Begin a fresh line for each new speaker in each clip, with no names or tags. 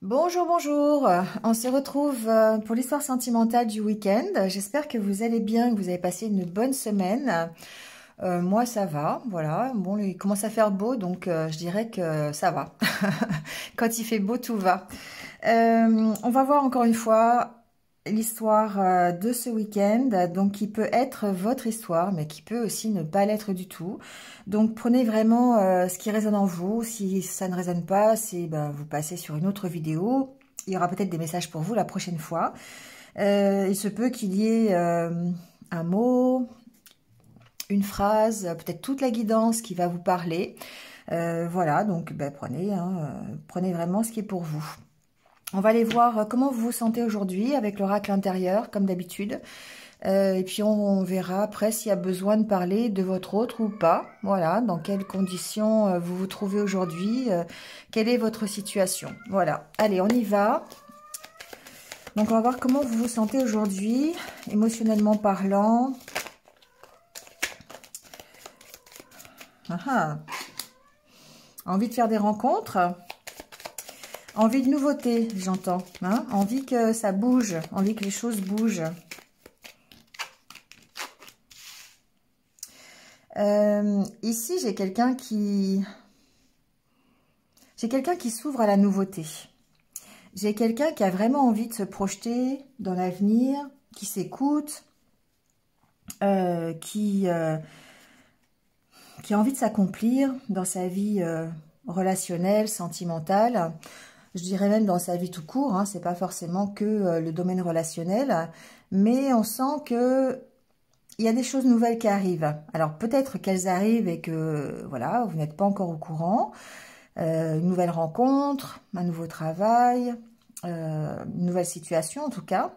Bonjour, bonjour. On se retrouve pour l'histoire sentimentale du week-end. J'espère que vous allez bien, que vous avez passé une bonne semaine. Moi, ça va, voilà. Bon, il commence à faire beau, donc je dirais que ça va. Quand il fait beau, tout va. On va voir encore une fois l'histoire de ce week-end, donc qui peut être votre histoire, mais qui peut aussi ne pas l'être du tout. Donc prenez vraiment ce qui résonne en vous. Si ça ne résonne pas, c'est vous passez sur une autre vidéo. Il y aura peut-être des messages pour vous la prochaine fois. Il se peut qu'il y ait un mot, une phrase, peut-être toute la guidance qui va vous parler. Voilà, donc prenez vraiment ce qui est pour vous. On va aller voir comment vous vous sentez aujourd'hui avec l'oracle intérieur, comme d'habitude. Et puis on verra après s'il y a besoin de parler de votre autre ou pas. Voilà, dans quelles conditions vous vous trouvez aujourd'hui, quelle est votre situation. Voilà, allez, on y va. Donc on va voir comment vous vous sentez aujourd'hui, émotionnellement parlant. Envie de faire des rencontres. Envie de nouveauté, j'entends. Envie que ça bouge, envie que les choses bougent. Ici, j'ai quelqu'un qui s'ouvre à la nouveauté. J'ai quelqu'un qui a vraiment envie de se projeter dans l'avenir, qui s'écoute, qui a envie de s'accomplir dans sa vie relationnelle, sentimentale. Je dirais même dans sa vie tout court, c'est pas forcément que le domaine relationnel, mais on sent que il y a des choses nouvelles qui arrivent. Alors peut-être qu'elles arrivent et que voilà, vous n'êtes pas encore au courant. Une nouvelle rencontre, un nouveau travail, une nouvelle situation en tout cas.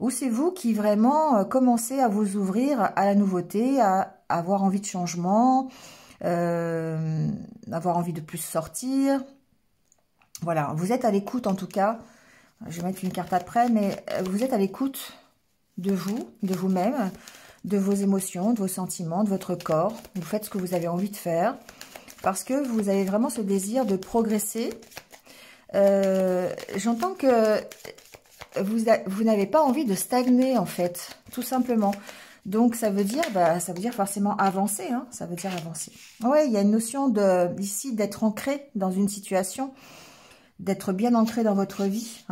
Ou c'est vous qui vraiment commencez à vous ouvrir à la nouveauté, à avoir envie de changement, avoir envie de plus sortir. Voilà, vous êtes à l'écoute en tout cas. Je vais mettre une carte après, mais vous êtes à l'écoute de vous, de vous-même, de vos émotions, de vos sentiments, de votre corps. Vous faites ce que vous avez envie de faire parce que vous avez vraiment ce désir de progresser. J'entends que vous n'avez pas envie de stagner en fait, tout simplement. Donc ça veut dire forcément avancer, ça veut dire avancer. Ouais, il y a une notion ici d'être ancré dans une situation, d'être bien ancré dans votre vie,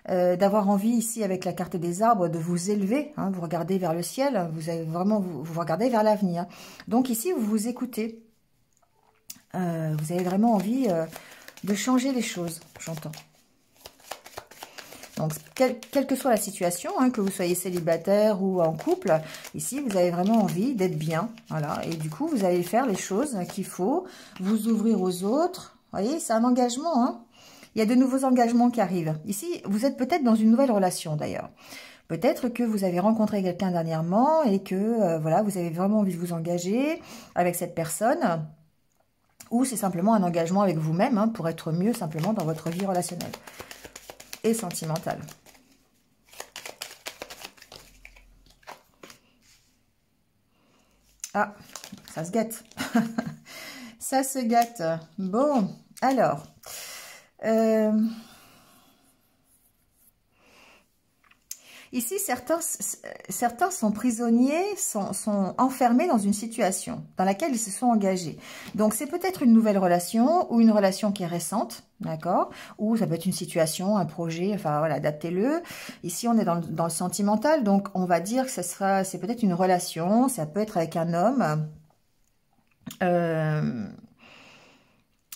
d'avoir envie ici avec la carte des arbres de vous élever, vous regardez vers le ciel, vous avez vraiment vous regardez vers l'avenir. Donc ici vous vous écoutez, vous avez vraiment envie de changer les choses, j'entends. Donc quelle que soit la situation, que vous soyez célibataire ou en couple, ici vous avez vraiment envie d'être bien, voilà. Et du coup vous allez faire les choses qu'il faut, vous ouvrir aux autres. Vous voyez, c'est un engagement, Il y a de nouveaux engagements qui arrivent. Ici, vous êtes peut-être dans une nouvelle relation d'ailleurs. Peut-être que vous avez rencontré quelqu'un dernièrement et que voilà, vous avez vraiment envie de vous engager avec cette personne. Ou c'est simplement un engagement avec vous-même pour être mieux simplement dans votre vie relationnelle et sentimentale. Ah, ça se gâte. Ça se gâte. Bon, alors... Ici, certains sont prisonniers, sont enfermés dans une situation dans laquelle ils se sont engagés. Donc, c'est peut-être une nouvelle relation ou une relation qui est récente, d'accord? Ou ça peut être une situation, un projet, enfin voilà, adaptez-le. Ici, on est dans le sentimental, donc on va dire que c'est peut-être une relation, ça peut être avec un homme.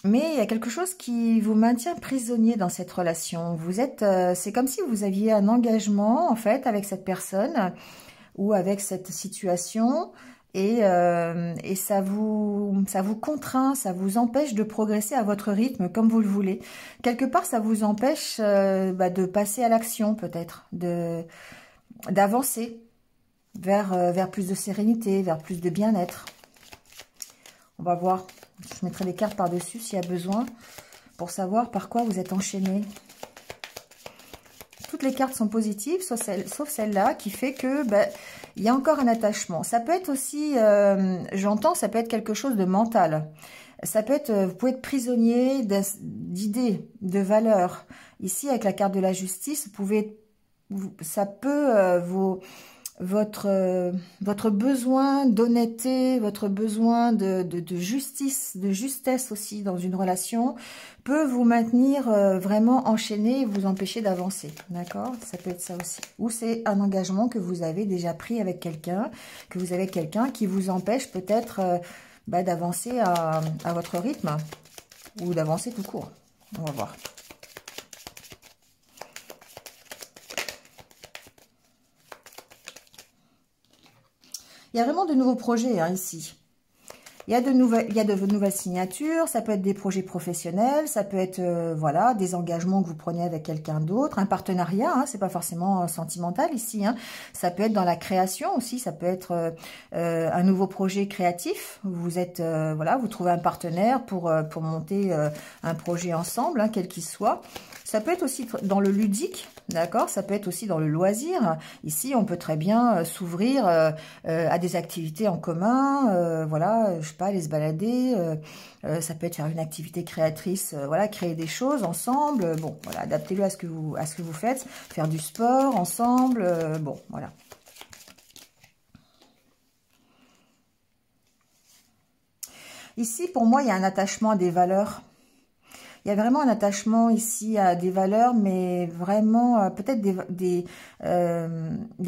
Mais il y a quelque chose qui vous maintient prisonnier dans cette relation. Vous êtes, c'est comme si vous aviez un engagement en fait avec cette personne ou avec cette situation et ça vous contraint, ça vous empêche de progresser à votre rythme comme vous le voulez. Quelque part, ça vous empêche de passer à l'action peut-être, d'avancer vers plus de sérénité, vers plus de bien-être. On va voir. Je mettrai les cartes par-dessus s'il y a besoin pour savoir par quoi vous êtes enchaîné. Toutes les cartes sont positives, sauf celle-là qui fait que il y a encore un attachement. Ça peut être aussi, j'entends, ça peut être quelque chose de mental. Ça peut être, vous pouvez être prisonnier d'idées, de valeurs. Ici, avec la carte de la justice, vous pouvez, ça peut votre besoin d'honnêteté, votre besoin de justice, de justesse aussi dans une relation peut vous maintenir vraiment enchaîné et vous empêcher d'avancer, d'accord? Ça peut être ça aussi. Ou c'est un engagement que vous avez déjà pris avec quelqu'un, que vous avez quelqu'un qui vous empêche peut-être d'avancer à votre rythme ou d'avancer tout court. On va voir. Il y a vraiment de nouveaux projets hein, ici. Il y a de nouvelles signatures, ça peut être des projets professionnels, ça peut être voilà des engagements que vous prenez avec quelqu'un d'autre, un partenariat, hein, c'est pas forcément sentimental ici. Hein. Ça peut être dans la création aussi, ça peut être un nouveau projet créatif. Vous êtes voilà, vous trouvez un partenaire pour monter un projet ensemble, hein, quel qu'il soit. Ça peut être aussi dans le ludique, d'accord? Ça peut être aussi dans le loisir. Ici, on peut très bien s'ouvrir à des activités en commun, voilà, je sais pas, aller se balader. Ça peut être faire une activité créatrice, voilà, créer des choses ensemble. Bon, voilà, adaptez-le à ce que vous faites. Faire du sport ensemble, bon, voilà. Ici, pour moi, il y a un attachement à des valeurs. Il y a vraiment un attachement ici à des valeurs, mais vraiment peut-être des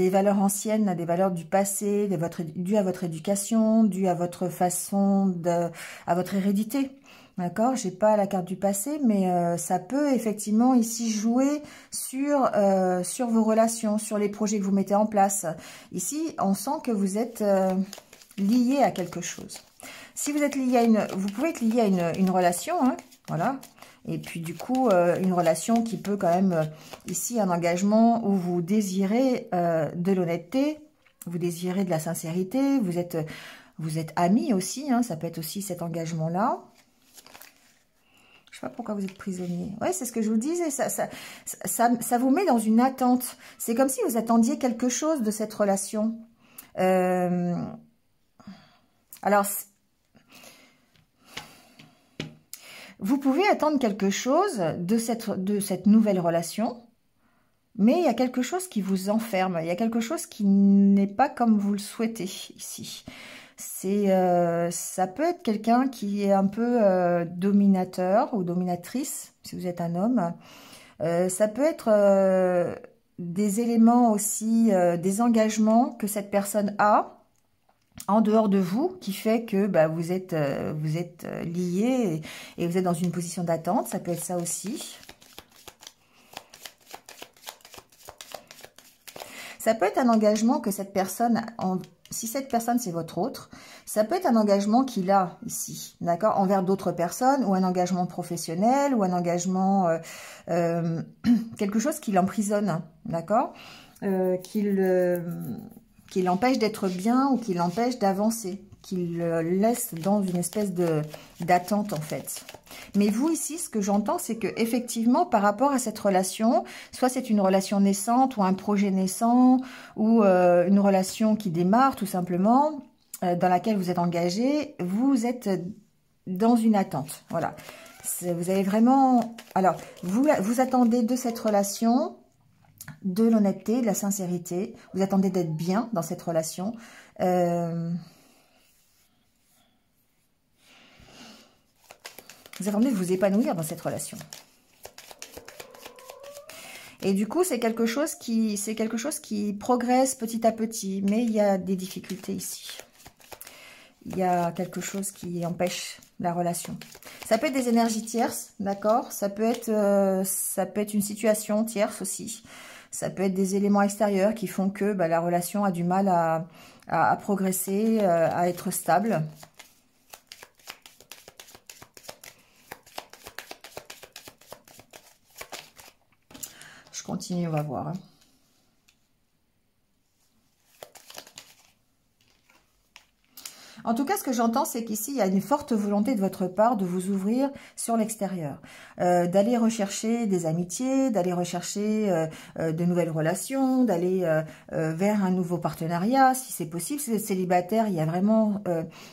valeurs anciennes, des valeurs du passé, dues à votre éducation, dues à votre façon à votre hérédité. D'accord? J'ai pas la carte du passé, mais ça peut effectivement ici jouer sur vos relations, sur les projets que vous mettez en place. Ici, on sent que vous êtes lié à quelque chose. Si vous êtes lié à vous pouvez être lié à une relation, hein, voilà. Et puis du coup, une relation qui peut quand même, ici, un engagement où vous désirez de l'honnêteté, vous désirez de la sincérité, vous êtes amis aussi, hein, ça peut être aussi cet engagement-là. Je sais pas pourquoi vous êtes prisonnier. Ouais, c'est ce que je vous disais, ça vous met dans une attente. C'est comme si vous attendiez quelque chose de cette relation. Alors, vous pouvez attendre quelque chose de cette nouvelle relation, mais il y a quelque chose qui vous enferme, il y a quelque chose qui n'est pas comme vous le souhaitez ici. Ça peut être quelqu'un qui est un peu dominateur ou dominatrice, si vous êtes un homme. Ça peut être des éléments aussi, des engagements que cette personne a, en dehors de vous, qui fait que vous êtes liés et vous êtes dans une position d'attente. Ça peut être ça aussi. Ça peut être un engagement que cette personne, si cette personne c'est votre autre, ça peut être un engagement qu'il a ici, d'accord, envers d'autres personnes, ou un engagement professionnel, ou un engagement, quelque chose qui l'emprisonne, d'accord, qui l'empêche d'être bien ou qui l'empêche d'avancer, qui le laisse dans une espèce d'attente en fait. Mais vous ici, ce que j'entends, c'est que effectivement, par rapport à cette relation, soit c'est une relation naissante ou un projet naissant ou une relation qui démarre tout simplement, dans laquelle vous êtes engagé, vous êtes dans une attente. Voilà. Vous avez vraiment... Alors, vous attendez de cette relation de l'honnêteté, de la sincérité. Vous attendez d'être bien dans cette relation. Vous attendez de vous épanouir dans cette relation. Et du coup, c'est quelque chose qui progresse petit à petit, mais il y a des difficultés ici. Il y a quelque chose qui empêche la relation. Ça peut être des énergies tierces, d'accord? Ça peut être une situation tierce aussi. Ça peut être des éléments extérieurs qui font que la relation a du mal à progresser, à être stable. Je continue, on va voir. Hein. En tout cas, ce que j'entends, c'est qu'ici, il y a une forte volonté de votre part de vous ouvrir sur l'extérieur, d'aller rechercher des amitiés, d'aller rechercher de nouvelles relations, d'aller vers un nouveau partenariat, si c'est possible. Si vous êtes célibataire, il y a vraiment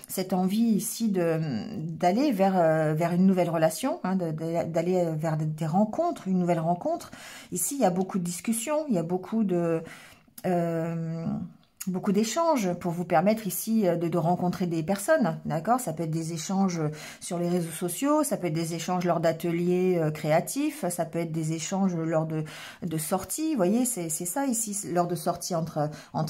cette envie ici d'aller vers une nouvelle relation, hein, d'aller vers des rencontres, une nouvelle rencontre. Ici, il y a beaucoup de discussions, il y a beaucoup beaucoup d'échanges pour vous permettre ici de rencontrer des personnes, d'accord? Ça peut être des échanges sur les réseaux sociaux, ça peut être des échanges lors d'ateliers créatifs, ça peut être des échanges lors de sorties, vous voyez, c'est ça ici, lors de sorties entre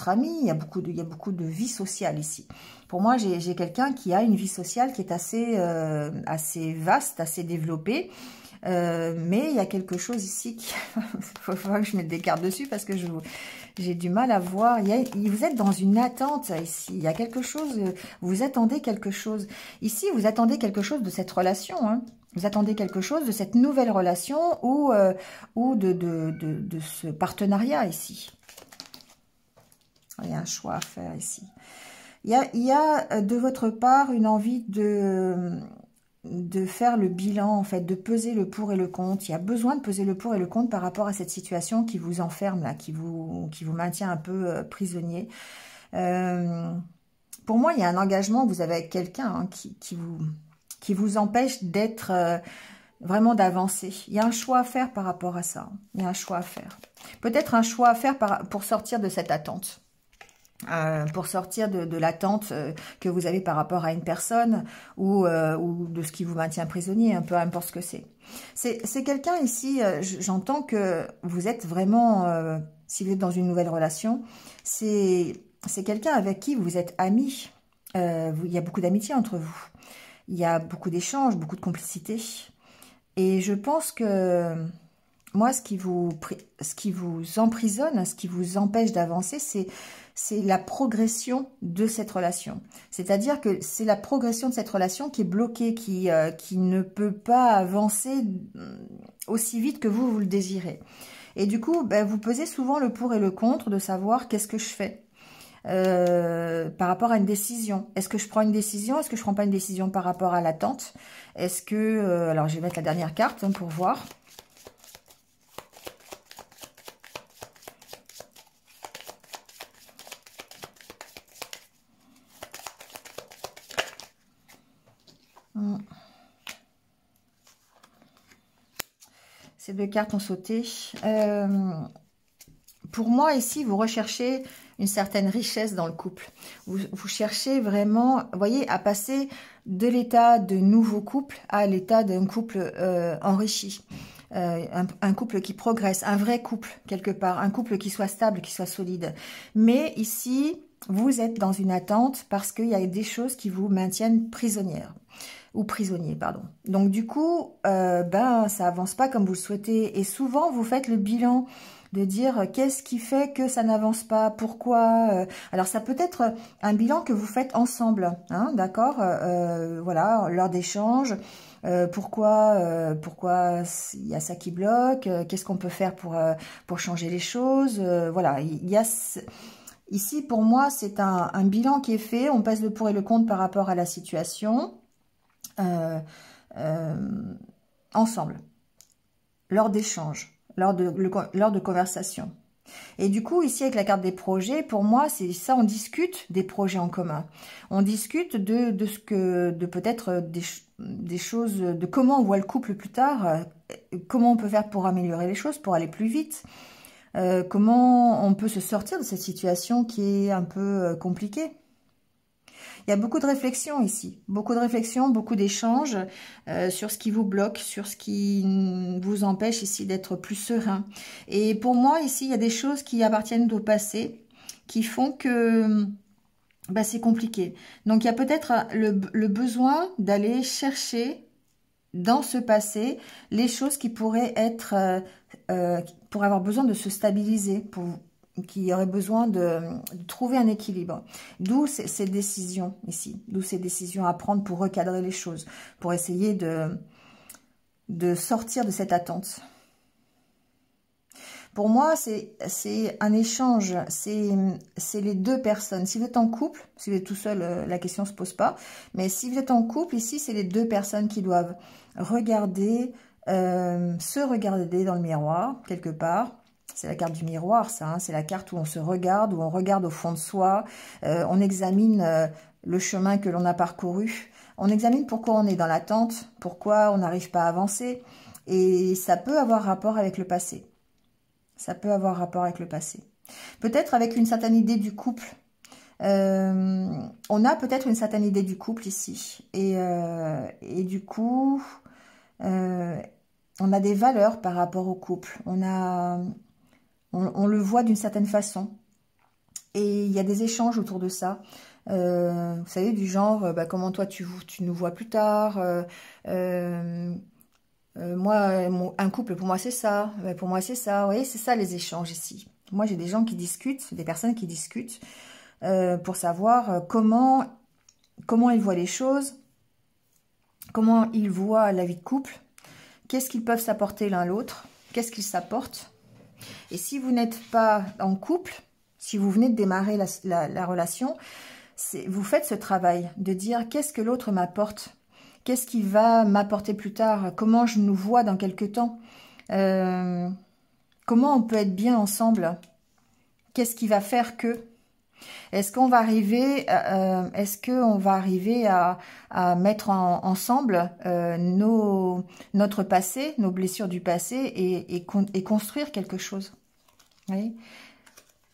amis, il y a beaucoup de vie sociale ici. Pour moi, j'ai quelqu'un qui a une vie sociale qui est assez vaste, assez développée, mais il y a quelque chose ici qui... il faut que je mette des cartes dessus parce que j'ai du mal à voir. Vous êtes dans une attente ici. Il y a quelque chose, vous attendez quelque chose. Ici, vous attendez quelque chose de cette relation. Hein. Vous attendez quelque chose de cette nouvelle relation ou de ce partenariat ici. Il y a un choix à faire ici. Il y a de votre part une envie de faire le bilan, en fait, de peser le pour et le contre. Il y a besoin de peser le pour et le contre par rapport à cette situation qui vous enferme, là, qui vous maintient un peu prisonnier. Pour moi, il y a un engagement que vous avez avec quelqu'un hein, qui vous empêche d'être... vraiment d'avancer. Il y a un choix à faire par rapport à ça. Il y a un choix à faire. Peut-être un choix à faire pour sortir de cette attente. Pour sortir de l'attente que vous avez par rapport à une personne ou de ce qui vous maintient prisonnier, un peu importe ce que c'est. C'est quelqu'un ici, j'entends que vous êtes vraiment, si vous êtes dans une nouvelle relation, c'est quelqu'un avec qui vous êtes amis. Il y a beaucoup d'amitié entre vous. Il y a beaucoup d'échanges, beaucoup de complicité. Et je pense que moi, ce qui vous emprisonne, ce qui vous empêche d'avancer, c'est la progression de cette relation. C'est-à-dire que c'est la progression de cette relation qui est bloquée, qui ne peut pas avancer aussi vite que vous le désirez. Et du coup, ben, vous pesez souvent le pour et le contre de savoir qu'est-ce que je fais par rapport à une décision. Est-ce que je prends une décision? Est-ce que je ne prends pas une décision par rapport à l'attente? Est-ce que... alors, je vais mettre la dernière carte hein, pour voir. Ces deux cartes ont sauté. Pour moi, ici, vous recherchez une certaine richesse dans le couple. Vous cherchez vraiment, vous voyez, à passer de l'état de nouveau couple à l'état d'un couple enrichi. Un couple qui progresse, un vrai couple, quelque part. Un couple qui soit stable, qui soit solide. Mais ici, vous êtes dans une attente parce qu'il y a des choses qui vous maintiennent prisonnière. Ou prisonnier, pardon. Donc du coup, ben ça avance pas comme vous le souhaitez. Et souvent, vous faites le bilan de dire qu'est-ce qui fait que ça n'avance pas, pourquoi. Alors ça peut être un bilan que vous faites ensemble, hein, d'accord, voilà, lors d'échanges. Pourquoi il y a ça qui bloque, qu'est-ce qu'on peut faire pour changer les choses. Voilà, il y a... Ici, pour moi, c'est un bilan qui est fait. On pèse le pour et le contre par rapport à la situation. Ensemble, lors d'échanges, lors de conversations. Et du coup, ici, avec la carte des projets, pour moi, c'est ça, on discute des projets en commun. On discute de peut-être des choses, de comment on voit le couple plus tard, comment on peut faire pour améliorer les choses, pour aller plus vite, comment on peut se sortir de cette situation qui est un peu compliquée. Il y a beaucoup de réflexions ici, beaucoup de réflexions, beaucoup d'échanges sur ce qui vous bloque, sur ce qui vous empêche ici d'être plus serein. Et pour moi, ici, il y a des choses qui appartiennent au passé, qui font que bah, c'est compliqué. Donc, il y a peut-être le besoin d'aller chercher dans ce passé les choses qui pourraient être, pour avoir besoin de se stabiliser, qui aurait besoin de trouver un équilibre. D'où ces décisions ici, d'où ces décisions à prendre pour recadrer les choses, pour essayer de sortir de cette attente. Pour moi, c'est un échange, c'est les deux personnes. Si vous êtes en couple, si vous êtes tout seul, la question ne se pose pas. Mais si vous êtes en couple, ici, c'est les deux personnes qui doivent regarder, se regarder dans le miroir, quelque part. C'est la carte du miroir, ça. Hein, c'est la carte où on se regarde, où on regarde au fond de soi. On examine le chemin que l'on a parcouru. On examine pourquoi on est dans l'attente, pourquoi on n'arrive pas à avancer. Et ça peut avoir rapport avec le passé. Ça peut avoir rapport avec le passé. Peut-être avec une certaine idée du couple. On a peut-être une certaine idée du couple ici. Et du coup, on a des valeurs par rapport au couple. On le voit d'une certaine façon. Et il y a des échanges autour de ça. Vous savez, du genre, comment toi tu nous vois plus tard moi, un couple, pour moi, c'est ça. Pour moi, c'est ça. Vous voyez, c'est ça les échanges ici. Moi, j'ai des gens qui discutent, des personnes qui discutent pour savoir comment ils voient les choses, comment ils voient la vie de couple, qu'est-ce qu'ils peuvent s'apporter l'un l'autre, qu'est-ce qu'ils s'apportent. Et si vous n'êtes pas en couple, si vous venez de démarrer la relation, vous faites ce travail de dire qu'est-ce que l'autre m'apporte. Qu'est-ce qui va m'apporter plus tard? Comment je nous vois dans quelques temps? Comment on peut être bien ensemble? Qu'est-ce qui va faire que? Est-ce qu'on va arriver, à mettre ensemble notre passé, nos blessures du passé et construire quelque chose? Vous voyez?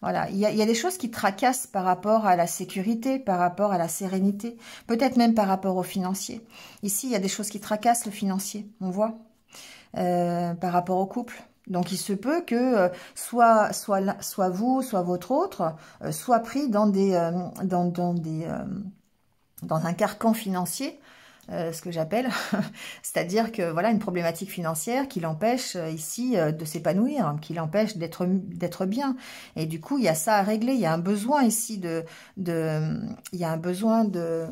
Voilà, il y a des choses qui tracassent par rapport à la sécurité, par rapport à la sérénité, peut-être même par rapport au financier. Ici, il y a des choses qui tracassent le financier, on voit, par rapport au couple. Donc, il se peut que soit vous, soit votre autre, soit pris dans un carcan financier, ce que j'appelle, c'est-à-dire que voilà une problématique financière qui l'empêche ici de s'épanouir, qui l'empêche d'être bien. Et du coup, il y a ça à régler. Il y a un besoin ici il y a un besoin de.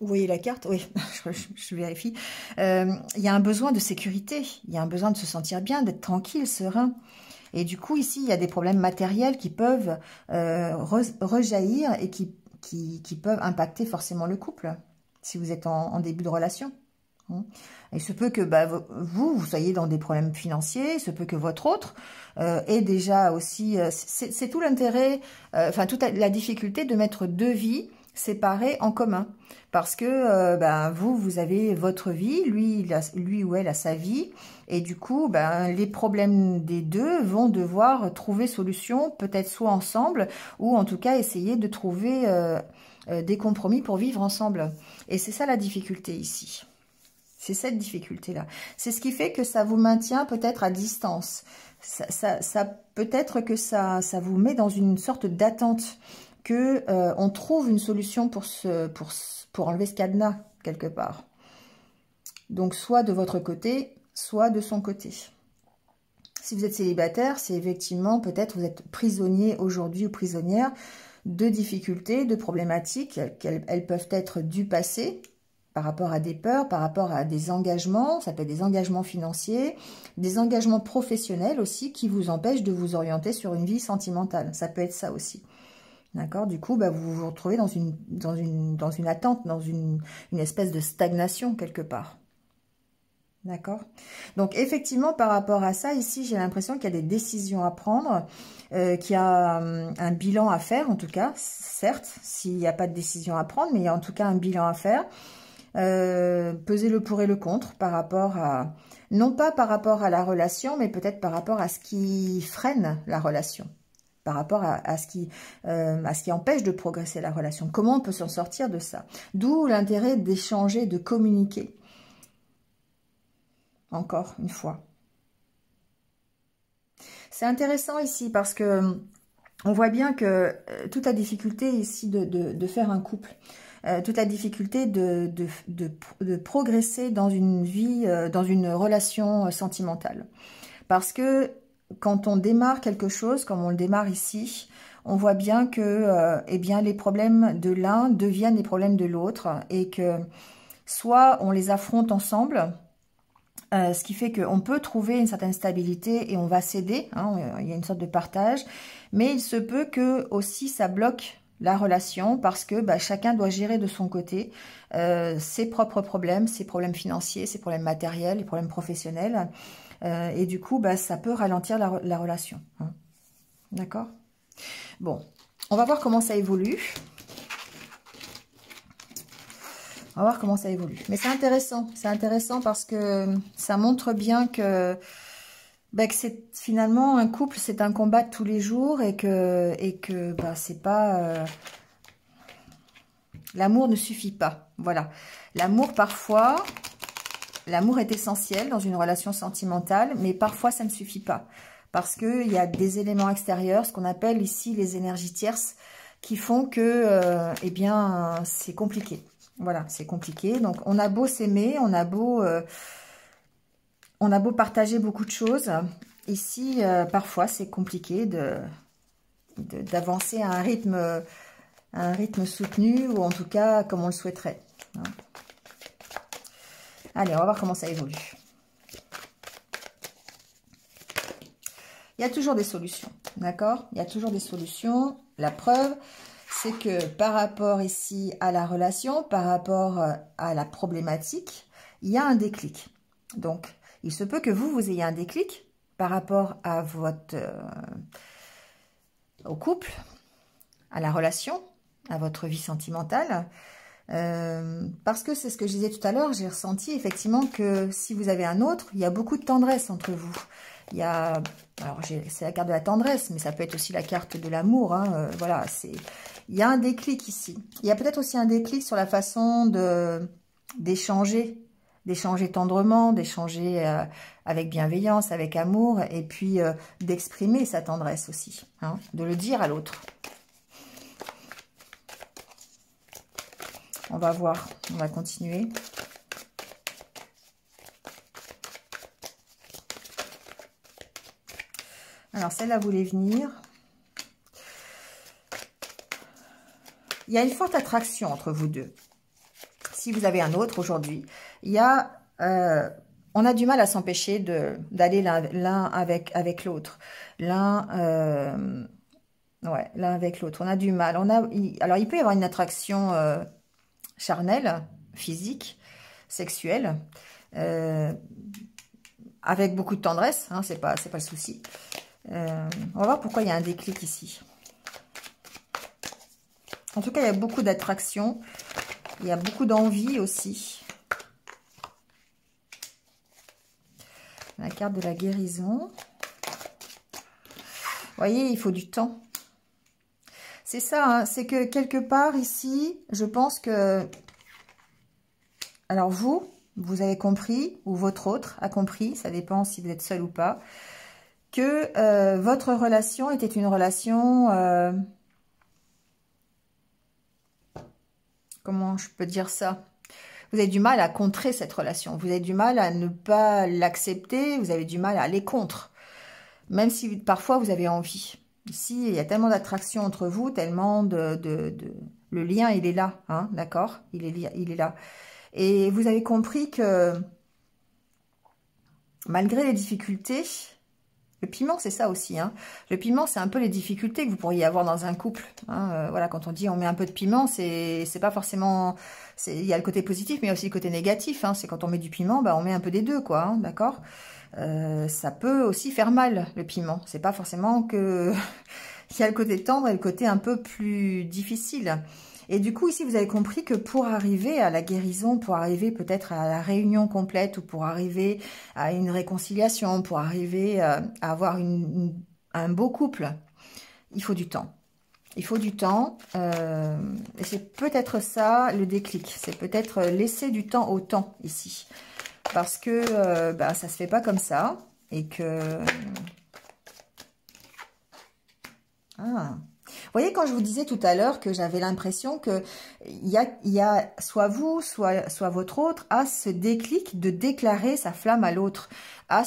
Vous voyez la carte? Oui, je vérifie. Il y a un besoin de sécurité. Il y a un besoin de se sentir bien, d'être tranquille, serein. Et du coup, ici, il y a des problèmes matériels qui peuvent rejaillir et qui peuvent impacter forcément le couple. Si vous êtes en début de relation. Il se peut que vous soyez dans des problèmes financiers, il se peut que votre autre ait déjà aussi... c'est tout l'intérêt, toute la difficulté de mettre deux vies séparées en commun. Parce que vous avez votre vie, lui ou elle a sa vie, et du coup, les problèmes des deux vont devoir trouver solution, peut-être soit ensemble, ou en tout cas essayer de trouver... des compromis pour vivre ensemble. Et c'est ça la difficulté ici. C'est cette difficulté-là. C'est ce qui fait que ça vous maintient peut-être à distance. Peut-être que ça vous met dans une sorte d'attente, que on trouve une solution pour enlever ce cadenas quelque part. Donc soit de votre côté, soit de son côté. Si vous êtes célibataire, c'est effectivement peut-être vous êtes prisonnier aujourd'hui ou prisonnière de difficultés, de problématiques, elles peuvent être du passé, par rapport à des peurs, par rapport à des engagements, ça peut être des engagements financiers, des engagements professionnels aussi qui vous empêchent de vous orienter sur une vie sentimentale. Ça peut être ça aussi. D'accord? Du coup, vous vous retrouvez dans une attente, dans une espèce de stagnation quelque part. D'accord? Donc, effectivement, par rapport à ça, ici, j'ai l'impression qu'il y a des décisions à prendre, qu'il y a un bilan à faire, en tout cas, certes, s'il n'y a pas de décision à prendre, mais il y a en tout cas un bilan à faire. Peser le pour et le contre par rapport à... Non pas par rapport à la relation, mais peut-être par rapport à ce qui freine la relation. Par rapport à ce qui empêche de progresser la relation. Comment on peut s'en sortir de ça? D'où l'intérêt d'échanger, de communiquer. Encore une fois. C'est intéressant ici parce que on voit bien que toute la difficulté ici de faire un couple, toute la difficulté de progresser dans une vie, dans une relation sentimentale. Parce que quand on démarre quelque chose, comme on le démarre ici, on voit bien que les problèmes de l'un deviennent les problèmes de l'autre et que soit on les affronte ensemble, Ce qui fait qu'on peut trouver une certaine stabilité et on va céder, hein, il y a une sorte de partage, mais il se peut que aussi ça bloque la relation parce que chacun doit gérer de son côté ses propres problèmes, ses problèmes financiers, ses problèmes matériels, les problèmes professionnels, et du coup ça peut ralentir la relation. Hein. D'accord? Bon, on va voir comment ça évolue. On va voir comment ça évolue. Mais c'est intéressant parce que ça montre bien que, que c'est finalement un couple, c'est un combat de tous les jours et que c'est pas... l'amour ne suffit pas. Voilà. L'amour, parfois, l'amour est essentiel dans une relation sentimentale, mais parfois ça ne suffit pas. Parce qu'il y a des éléments extérieurs, ce qu'on appelle ici les énergies tierces, qui font que, eh bien, c'est compliqué. Voilà, c'est compliqué. Donc, on a beau s'aimer, on a beau partager beaucoup de choses. Ici, parfois, c'est compliqué d'avancer à un rythme soutenu, ou en tout cas, comme on le souhaiterait. Hein. Allez, on va voir comment ça évolue. Il y a toujours des solutions, d'accord? Il y a toujours des solutions. La preuve, c'est que par rapport ici à la relation, par rapport à la problématique, il y a un déclic. Donc, il se peut que vous ayez un déclic par rapport à au couple, à la relation, à votre vie sentimentale. Parce que c'est ce que je disais tout à l'heure, j'ai ressenti effectivement que si vous avez un autre, il y a beaucoup de tendresse entre vous. Il y a, alors c'est la carte de la tendresse, mais ça peut être aussi la carte de l'amour. Hein, voilà, il y a un déclic ici. Il y a peut-être aussi un déclic sur la façon d'échanger tendrement, d'échanger avec bienveillance, avec amour, et puis d'exprimer sa tendresse aussi, hein, de le dire à l'autre. On va voir, on va continuer. Alors, celle-là voulait venir. Il y a une forte attraction entre vous deux. Si vous avez un autre aujourd'hui, on a du mal à s'empêcher d'aller l'un avec l'autre. L'un avec l'autre. On a du mal. Alors, il peut y avoir une attraction charnelle, physique, sexuelle, avec beaucoup de tendresse, hein, c'est pas le souci. On va voir pourquoi il y a un déclic ici. En tout cas, il y a beaucoup d'attraction. Il y a beaucoup d'envie aussi. La carte de la guérison. Vous voyez, il faut du temps. C'est ça, hein, c'est que quelque part ici, je pense que... Alors vous avez compris, ou votre autre a compris, ça dépend si vous êtes seul ou pas, que votre relation était une relation... comment je peux dire ça? Vous avez du mal à contrer cette relation. Vous avez du mal à ne pas l'accepter. Vous avez du mal à aller contre. Même si parfois vous avez envie. Ici, il y a tellement d'attraction entre vous, tellement le lien, il est là. Hein, d'accord? Il est là. Et vous avez compris que malgré les difficultés... Le piment, c'est ça aussi. Hein. Le piment, c'est un peu les difficultés que vous pourriez avoir dans un couple. Hein. Voilà, quand on dit on met un peu de piment, c'est pas forcément... Il y a le côté positif, mais il y a aussi le côté négatif. Hein. C'est quand on met du piment, on met un peu des deux, quoi. Hein, d'accord? Ça peut aussi faire mal, le piment. C'est pas forcément que... Il y a le côté tendre et le côté un peu plus difficile. Et du coup, ici, vous avez compris que pour arriver à la guérison, pour arriver peut-être à la réunion complète, ou pour arriver à une réconciliation, pour arriver à avoir un beau couple, il faut du temps. Il faut du temps. Et c'est peut-être ça le déclic. C'est peut-être laisser du temps au temps ici. Parce que ça se fait pas comme ça. Et que... Ah... Vous voyez, quand je vous disais tout à l'heure que j'avais l'impression qu'il y a soit vous, soit votre autre, à ce déclic de déclarer sa flamme à l'autre, à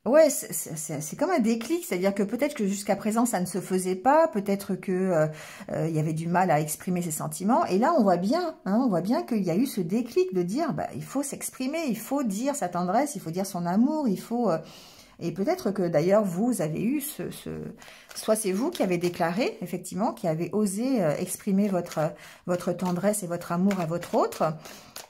Ouais, c'est comme un déclic, c'est-à-dire que peut-être que jusqu'à présent ça ne se faisait pas, peut-être que il y avait du mal à exprimer ses sentiments, et là on voit bien, hein, on voit bien qu'il y a eu ce déclic de dire, bah, il faut s'exprimer, il faut dire sa tendresse, il faut dire son amour, il faut et peut-être que d'ailleurs vous avez eu soit c'est vous qui avez déclaré, effectivement, qui avez osé exprimer votre tendresse et votre amour à votre autre,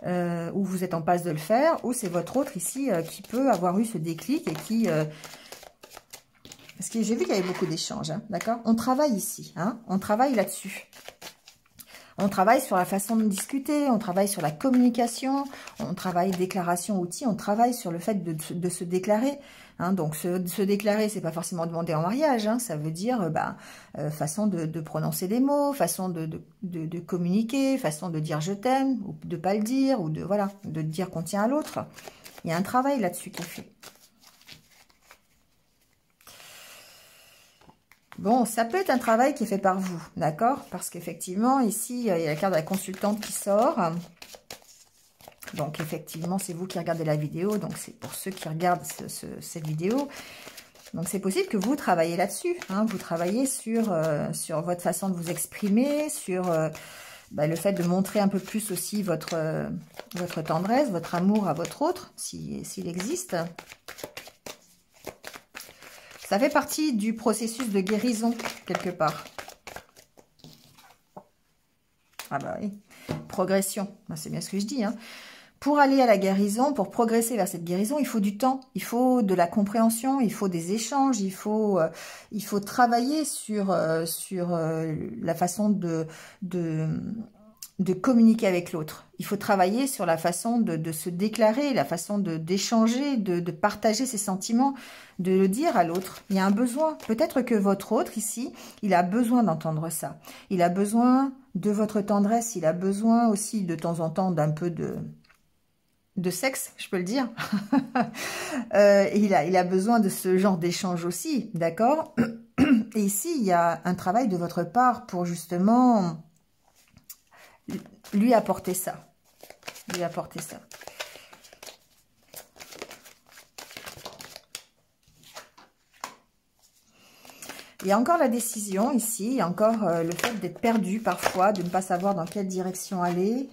ou vous êtes en passe de le faire, ou c'est votre autre ici qui peut avoir eu ce déclic et qui... parce que j'ai vu qu'il y avait beaucoup d'échanges, hein, d'accord? On travaille ici, hein, on travaille là-dessus. On travaille sur la façon de discuter, on travaille sur la communication, on travaille déclaration, outils, on travaille sur le fait de se déclarer. Hein, donc, se déclarer, c'est pas forcément demander en mariage, hein, ça veut dire façon de prononcer des mots, façon de communiquer, façon de dire je t'aime, ou de pas le dire, ou voilà, de dire qu'on tient à l'autre. Il y a un travail là-dessus qui est fait. Bon, ça peut être un travail qui est fait par vous, d'accord? Parce qu'effectivement, ici, il y a la carte de la consultante qui sort. Donc, effectivement, c'est vous qui regardez la vidéo. Donc, c'est pour ceux qui regardent cette vidéo. Donc, c'est possible que vous travaillez là-dessus. Hein, vous travaillez sur votre façon de vous exprimer, sur le fait de montrer un peu plus aussi votre tendresse, votre amour à votre autre, s'il existe. Ça fait partie du processus de guérison, quelque part. Ah bah oui, progression, c'est bien ce que je dis. Hein. Pour aller à la guérison, pour progresser vers cette guérison, il faut du temps, il faut de la compréhension, il faut des échanges, il faut travailler sur la façon de communiquer avec l'autre. Il faut travailler sur la façon de se déclarer, la façon d'échanger, de partager ses sentiments, de le dire à l'autre. Il y a un besoin. Peut-être que votre autre ici, il a besoin d'entendre ça. Il a besoin de votre tendresse. Il a besoin aussi de temps en temps d'un peu de sexe, je peux le dire. Il a besoin de ce genre d'échange aussi, d'accord? Et ici, il y a un travail de votre part pour justement lui apporter ça. Lui apporter ça. Il y a encore la décision ici, il y a encore le fait d'être perdu parfois, de ne pas savoir dans quelle direction aller.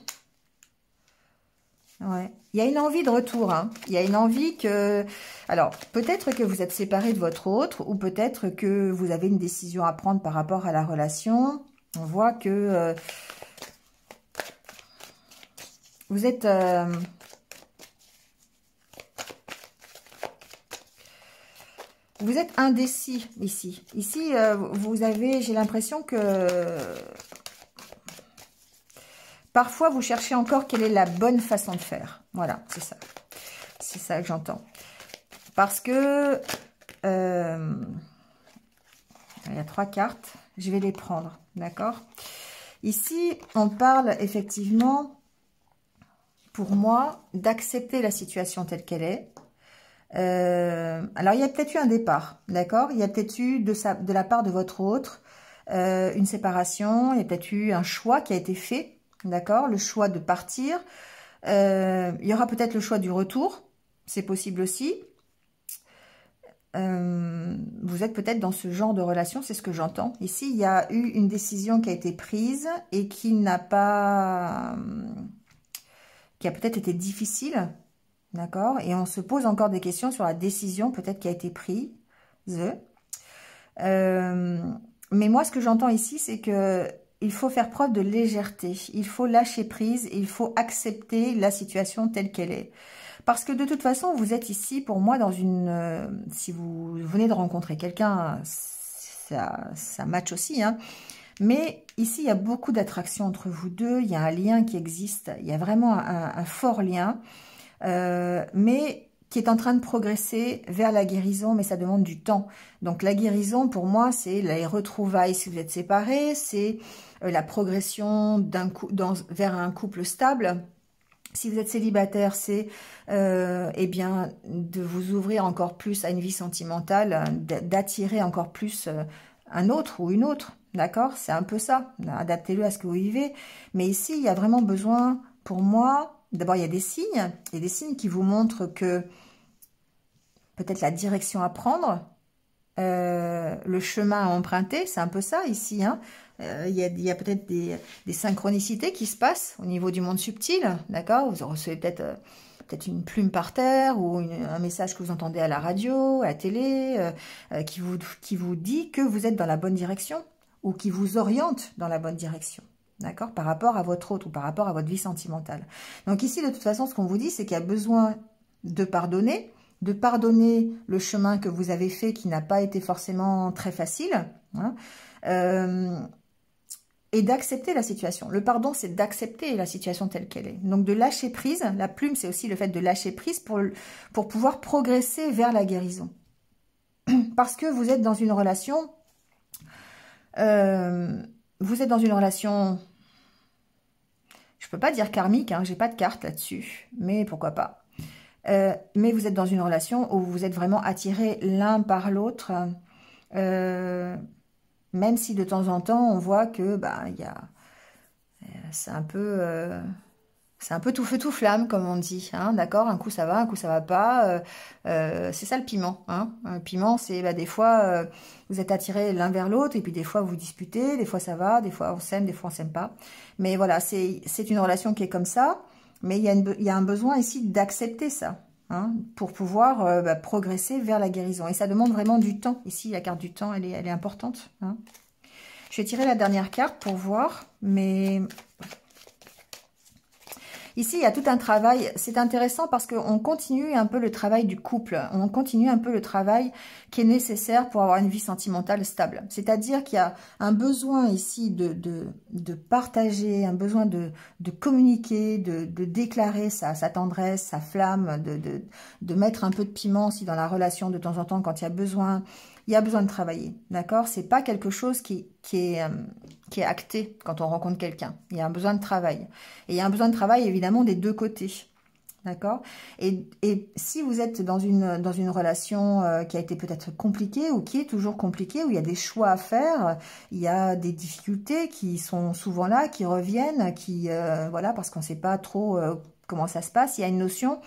Ouais. Il y a une envie de retour, hein. Il y a une envie que... Alors, peut-être que vous êtes séparé de votre autre, ou peut-être que vous avez une décision à prendre par rapport à la relation. On voit que... vous êtes... vous êtes indécis ici. Ici, vous avez, j'ai l'impression que parfois vous cherchez encore quelle est la bonne façon de faire. Voilà, c'est ça. C'est ça que j'entends. Parce que il y a 3 cartes, je vais les prendre, d'accord? Ici, on parle effectivement, pour moi, d'accepter la situation telle qu'elle est. Alors, il y a peut-être eu un départ, d'accord? Il y a peut-être eu de la part de votre autre une séparation, il y a peut-être eu un choix qui a été fait, d'accord? Le choix de partir. Il y aura peut-être le choix du retour, c'est possible aussi. Vous êtes peut-être dans ce genre de relation, c'est ce que j'entends. Ici, il y a eu une décision qui a été prise et qui n'a pas... qui a peut-être été difficile. D'accord? Et on se pose encore des questions sur la décision peut-être qui a été prise. Mais moi, ce que j'entends ici, c'est que il faut faire preuve de légèreté. Il faut lâcher prise et il faut accepter la situation telle qu'elle est. Parce que de toute façon, vous êtes ici, pour moi, dans une... si vous venez de rencontrer quelqu'un, ça match aussi, hein. Mais ici, il y a beaucoup d'attraction entre vous deux. Il y a un lien qui existe. Il y a vraiment un fort lien. Mais qui est en train de progresser vers la guérison, mais ça demande du temps. Donc la guérison, pour moi, c'est les retrouvailles si vous êtes séparés, c'est la progression vers un couple stable. Si vous êtes célibataire, c'est eh bien de vous ouvrir encore plus à une vie sentimentale, d'attirer encore plus un autre ou une autre, d'accord? C'est un peu ça, adaptez-le à ce que vous vivez. Mais ici, il y a vraiment besoin, pour moi... D'abord, il y a des signes qui vous montrent que peut-être la direction à prendre, le chemin à emprunter, c'est un peu ça ici, hein. Il y a peut-être des synchronicités qui se passent au niveau du monde subtil, d'accord? Vous recevez peut-être une plume par terre ou un message que vous entendez à la radio, à la télé, qui vous dit que vous êtes dans la bonne direction ou qui vous oriente dans la bonne direction, d'accord? Par rapport à votre autre ou par rapport à votre vie sentimentale. Donc ici, de toute façon, ce qu'on vous dit, c'est qu'il y a besoin de pardonner le chemin que vous avez fait qui n'a pas été forcément très facile, hein, et d'accepter la situation. Le pardon, c'est d'accepter la situation telle qu'elle est. Donc de lâcher prise, la plume, c'est aussi le fait de lâcher prise pour pouvoir progresser vers la guérison. Parce que vous êtes dans une relation, je peux pas dire karmique, hein, j'ai pas de carte là-dessus, mais pourquoi pas. Mais vous êtes dans une relation où vous êtes vraiment attirés l'un par l'autre, même si de temps en temps on voit que c'est un peu tout feu tout flamme comme on dit, hein, d'accord, un coup ça va pas, c'est ça le piment, hein. Un piment, c'est des fois vous êtes attirés l'un vers l'autre et puis des fois vous vous disputez, des fois ça va, des fois on s'aime, des fois on s'aime pas, mais voilà, c'est une relation qui est comme ça. Mais il y a un besoin ici d'accepter ça, hein, pour pouvoir progresser vers la guérison. Et ça demande vraiment du temps. Ici, la carte du temps, elle est importante, hein. Je vais tirer la dernière carte pour voir. Mais ici, il y a tout un travail. C'est intéressant parce qu'on continue un peu le travail du couple. On continue un peu le travail qui est nécessaire pour avoir une vie sentimentale stable. C'est-à-dire qu'il y a un besoin ici de partager, un besoin de communiquer, de déclarer sa tendresse, sa flamme, de mettre un peu de piment aussi dans la relation de temps en temps quand il y a besoin. Il y a besoin de travailler, d'accord? C'est pas quelque chose qui est acté quand on rencontre quelqu'un. Il y a un besoin de travail. Et il y a un besoin de travail, évidemment, des deux côtés. D'accord? Et si vous êtes dans une relation qui a été peut-être compliquée ou qui est toujours compliquée, où il y a des choix à faire, il y a des difficultés qui sont souvent là, qui reviennent, voilà, parce qu'on ne sait pas trop comment ça se passe. Il y a une notion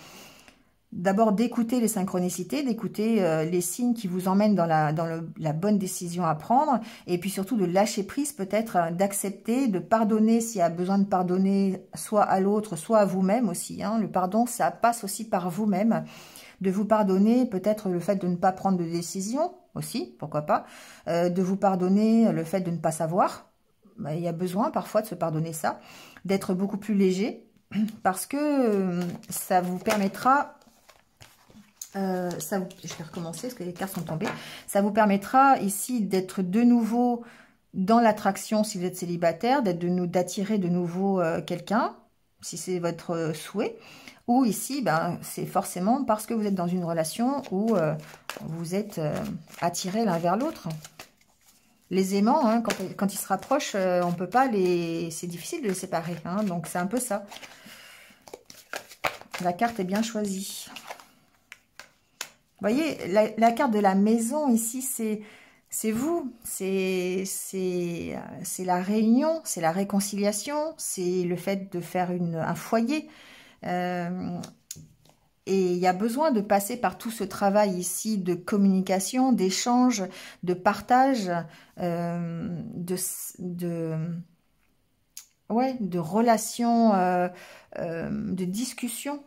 d'abord d'écouter les synchronicités, d'écouter les signes qui vous emmènent dans la bonne décision à prendre, et puis surtout de lâcher prise, peut-être d'accepter, de pardonner s'il y a besoin de pardonner, soit à l'autre, soit à vous-même aussi, hein. Le pardon, ça passe aussi par vous-même, de vous pardonner peut-être le fait de ne pas prendre de décision aussi, pourquoi pas, de vous pardonner le fait de ne pas savoir. Il y a besoin parfois de se pardonner ça, d'être beaucoup plus léger, parce que ça vous permettra... je vais recommencer parce que les cartes sont tombées. Ça vous permettra ici d'être de nouveau dans l'attraction si vous êtes célibataire, d'attirer de nouveau quelqu'un, si c'est votre souhait. Ou ici, c'est forcément parce que vous êtes dans une relation où vous êtes attirés l'un vers l'autre. Les aimants, hein, quand ils se rapprochent, on peut pas c'est difficile de les séparer, hein, donc c'est un peu ça. La carte est bien choisie. Vous voyez, la carte de la maison ici, c'est vous, c'est la réunion, c'est la réconciliation, c'est le fait de faire un foyer. Et il y a besoin de passer par tout ce travail ici de communication, d'échange, de partage, de relations, de discussion.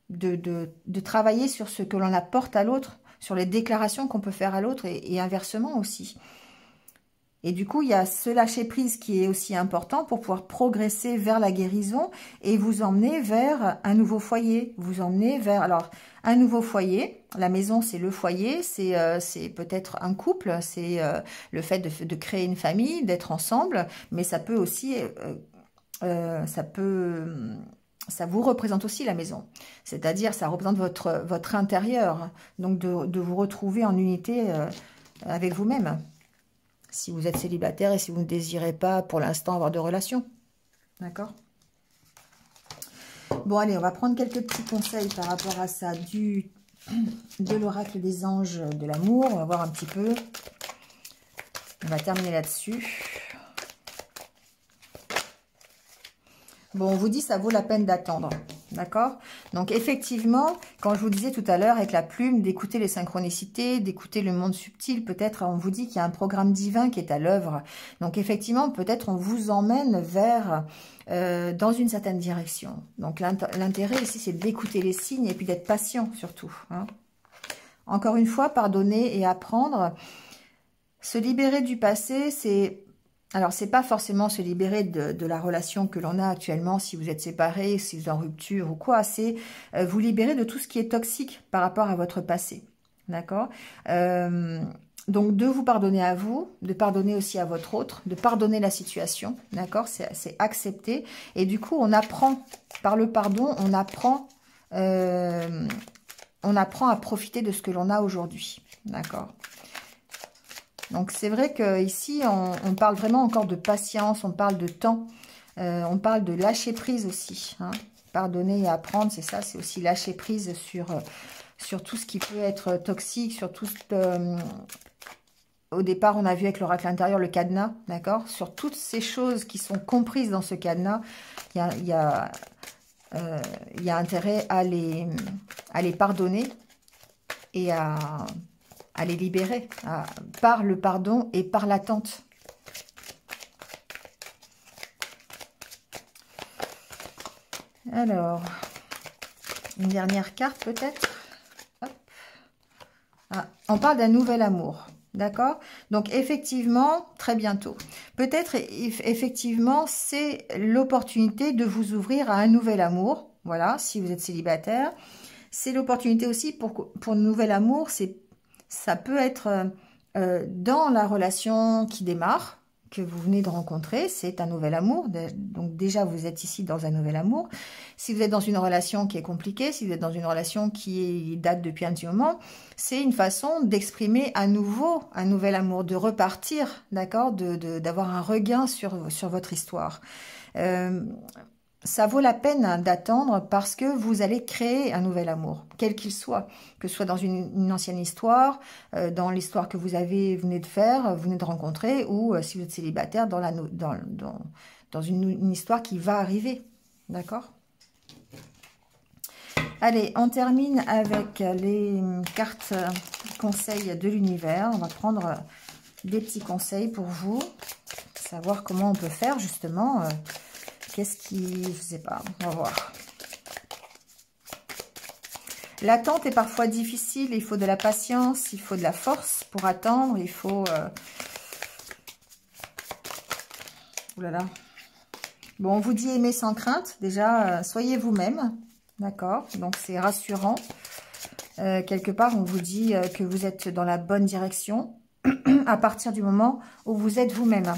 De travailler sur ce que l'on apporte à l'autre, sur les déclarations qu'on peut faire à l'autre et inversement aussi. Et du coup, il y a ce lâcher-prise qui est aussi important pour pouvoir progresser vers la guérison et vous emmener vers un nouveau foyer. Vous emmener vers... Alors, un nouveau foyer, la maison, c'est le foyer, c'est peut-être un couple, c'est le fait de créer une famille, d'être ensemble, mais ça peut aussi... ça vous représente aussi la maison, c'est-à-dire ça représente votre intérieur, donc de vous retrouver en unité avec vous-même, si vous êtes célibataire et si vous ne désirez pas pour l'instant avoir de relation, d'accord? Bon allez, on va prendre quelques petits conseils par rapport à ça, de l'oracle des anges de l'amour, on va voir un petit peu, on va terminer là-dessus. Bon, on vous dit ça vaut la peine d'attendre. D'accord? Donc effectivement, quand je vous disais tout à l'heure avec la plume, d'écouter les synchronicités, d'écouter le monde subtil, peut-être on vous dit qu'il y a un programme divin qui est à l'œuvre. Donc effectivement, peut-être on vous emmène vers dans une certaine direction. Donc l'intérêt ici, c'est d'écouter les signes et puis d'être patient surtout. Hein. Encore une fois, pardonner et apprendre. Se libérer du passé, c'est... Alors, c'est pas forcément se libérer de la relation que l'on a actuellement, si vous êtes séparés, si vous êtes en rupture ou quoi. C'est vous libérer de tout ce qui est toxique par rapport à votre passé. D'accord? Donc, de vous pardonner à vous, de pardonner aussi à votre autre, de pardonner la situation. D'accord? C'est accepter. Et du coup, on apprend, par le pardon, on apprend à profiter de ce que l'on a aujourd'hui. D'accord? Donc, c'est vrai qu'ici, on parle vraiment encore de patience, on parle de temps, on parle de lâcher prise aussi. Hein. Pardonner et apprendre, c'est ça, c'est aussi lâcher prise sur tout ce qui peut être toxique, sur tout au départ, on a vu avec l'oracle intérieur le cadenas, d'accord? Sur toutes ces choses qui sont comprises dans ce cadenas, il y a intérêt à les pardonner et à les libérer par le pardon et par l'attente. Alors, une dernière carte peut-être. On parle d'un nouvel amour, d'accord? Donc effectivement, très bientôt. Peut-être effectivement, c'est l'opportunité de vous ouvrir à un nouvel amour. Voilà, si vous êtes célibataire. C'est l'opportunité aussi pour un nouvel amour, ça peut être dans la relation qui démarre, que vous venez de rencontrer, c'est un nouvel amour. Donc déjà, vous êtes ici dans un nouvel amour. Si vous êtes dans une relation qui est compliquée, si vous êtes dans une relation qui date depuis un petit moment, c'est une façon d'exprimer à nouveau un nouvel amour, de repartir, d'accord, d'avoir un regain sur votre histoire. Ça vaut la peine d'attendre parce que vous allez créer un nouvel amour, quel qu'il soit, que ce soit dans une ancienne histoire, dans l'histoire que vous venez de faire, venez de rencontrer, ou si vous êtes célibataire, dans une histoire qui va arriver. D'accord? Allez, on termine avec les cartes conseils de l'univers. On va prendre des petits conseils pour vous, savoir comment on peut faire justement... Qu'est-ce qui... Je sais pas, on va voir. L'attente est parfois difficile, il faut de la patience, il faut de la force pour attendre, il faut... Ouh là là. Bon, on vous dit aimer sans crainte, déjà, soyez vous-même, d'accord? Donc c'est rassurant. Quelque part, on vous dit que vous êtes dans la bonne direction à partir du moment où vous êtes vous-même,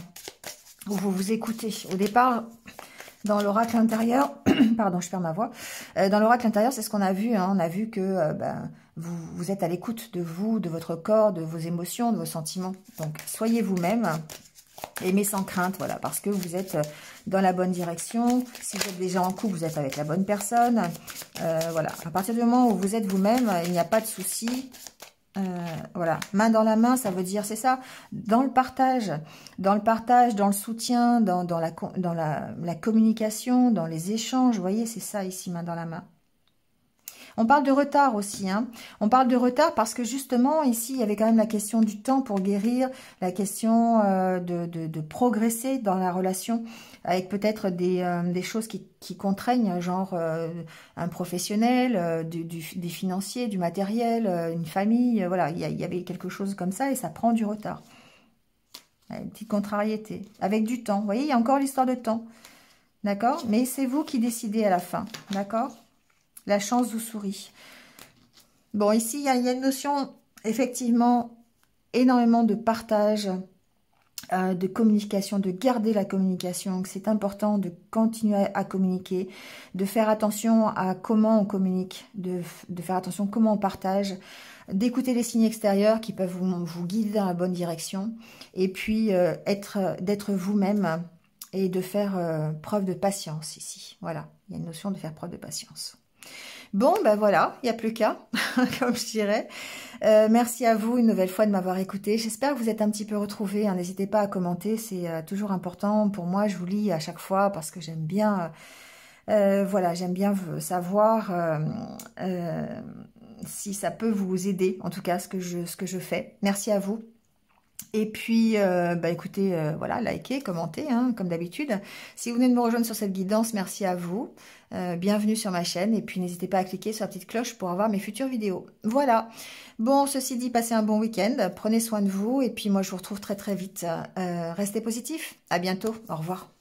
où vous vous écoutez. Au départ... Dans l'oracle intérieur, pardon, je perds ma voix. Dans l'oracle intérieur, c'est ce qu'on a vu. Hein, on a vu que vous êtes à l'écoute de vous, de votre corps, de vos émotions, de vos sentiments. Donc, soyez vous-même. Aimez sans crainte, voilà, parce que vous êtes dans la bonne direction. Si vous êtes déjà en couple, vous êtes avec la bonne personne. Voilà, à partir du moment où vous êtes vous-même, il n'y a pas de souci. Voilà, main dans la main, ça veut dire, c'est ça, dans le partage, dans le soutien, dans la communication, dans les échanges, vous voyez, c'est ça ici, main dans la main. On parle de retard aussi, hein. On parle de retard parce que justement, ici, il y avait quand même la question du temps pour guérir, la question de progresser dans la relation, avec peut-être des choses qui contraignent, genre un professionnel, des financiers, du matériel, une famille, voilà, il y avait quelque chose comme ça et ça prend du retard. Une petite contrariété, avec du temps. Vous voyez, il y a encore l'histoire de temps, d'accord? Mais c'est vous qui décidez à la fin, d'accord? La chance vous sourit. Bon, ici, il y a une notion, effectivement, énormément de partage, de communication, de garder la communication. C'est important de continuer à communiquer, de faire attention à comment on communique, de faire attention à comment on partage, d'écouter les signes extérieurs qui peuvent vous guider dans la bonne direction, et puis d'être vous-même et de faire preuve de patience ici. Voilà, il y a une notion de faire preuve de patience. Bon, ben voilà, il n'y a plus qu'à, comme je dirais. Merci à vous une nouvelle fois de m'avoir écouté. J'espère que vous êtes un petit peu retrouvés. Hein. N'hésitez pas à commenter, c'est toujours important pour moi. Je vous lis à chaque fois parce que j'aime bien Voilà, j'aime bien savoir si ça peut vous aider, en tout cas, ce que je fais. Merci à vous. Et puis, bah écoutez, voilà, likez, commentez, hein, comme d'habitude. Si vous venez de me rejoindre sur cette guidance, merci à vous. Bienvenue sur ma chaîne. Et puis, n'hésitez pas à cliquer sur la petite cloche pour avoir mes futures vidéos. Voilà. Bon, ceci dit, passez un bon week-end. Prenez soin de vous. Et puis, moi, je vous retrouve très, très vite. Restez positifs. À bientôt. Au revoir.